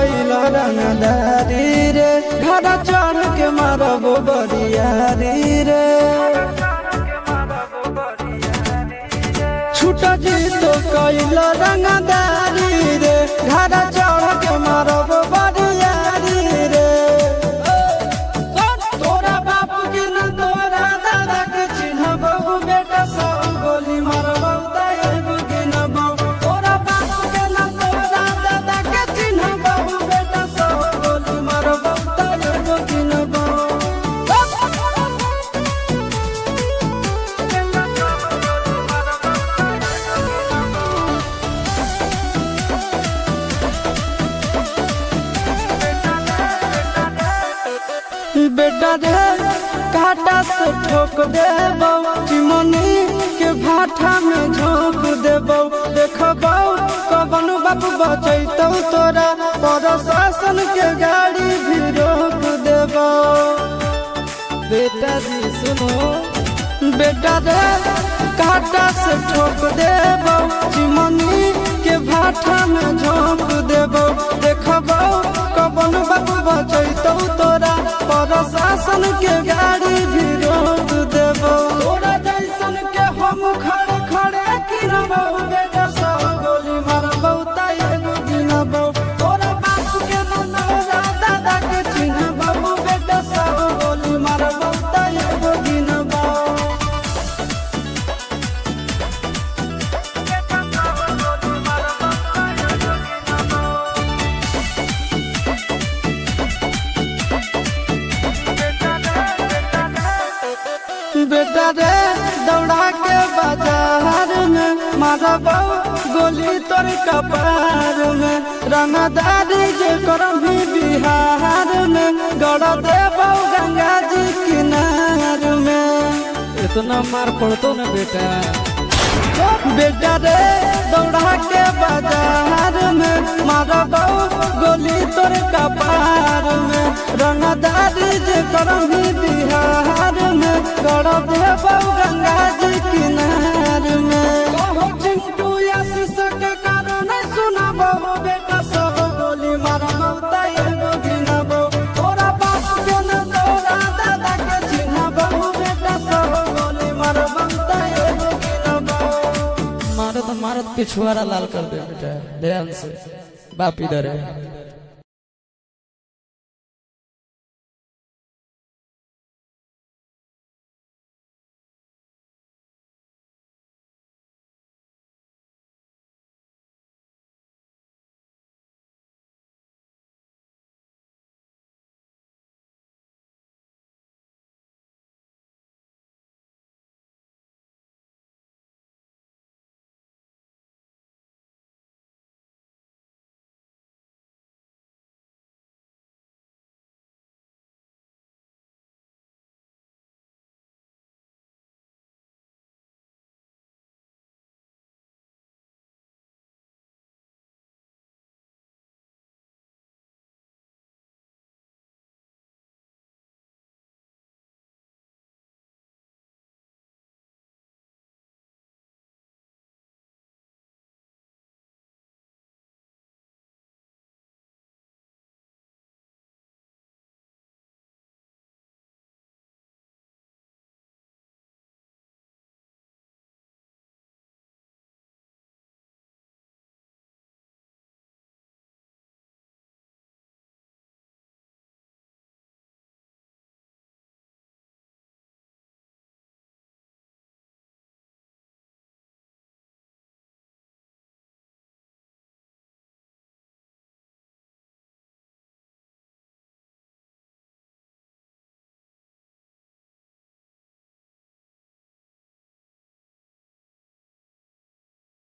कैला रंगदारी रे घर चढ़ के मारब बरियारी रे छूटा जी तो कैला रंगदारी रे घर चढ़ के मारब बरियारी रे तोरा बाप के न तोरा दादा के चिन्हब बेटा सब गोली मारब ताएगो गिनब तोरा बाप के न तोरा दादा के चिन्हब बेटा सब गोली मारब ताएगो गिनब बेटा रे काटा से ठोक देबौ चिमनी के भाठा में झोंक देबौ देखबौ कवन बाप बचैतौ तोरा प्रशासन के गाड़ी भी रोक देबौ बेटा जी सुनो बेटा रे काटा से ठोक देबौ चिमनी के भाठा में झोंक देबौ देखबौ कवन बाप बचैतौ तोरा प्रशासन के गाड़ी भी रोक देबौ तोरा जैसन के हम खड़े खड़े गिनबौ बेटा सब गोली मारबौ ताएगो गिनबौ तोरा बाप के न तोरा दादा के चिन्हबौ बेटा सब गोली मारबौ ताएगो गिनबौ बेटा रे दौड़ा के बाजार में मारबौ गोली तोर कपार में रंगदारी जे करभी बिहार में गड़ देबौ गंगा जी किनार में इतना मार पड़तो न बेटा बेटा रे दौड़ा के बाजार में मारबौ गोली तोर कपार में रंगदारी जे करभी बिहार में गड़ देबौ गंगा जी किनार में कहो चिंटू आशीष के कारण सुनबौ बेटा सब गोली मारबौ ताएगो गिनबौ तोरा बाप के न तोरा दादा के चिन्हबौ बेटा सब गोली मारबौ ताएगो गिनबौ मारत मारत पिछुआरा लाल कर दे बेटा ध्यान से बाप इधर है।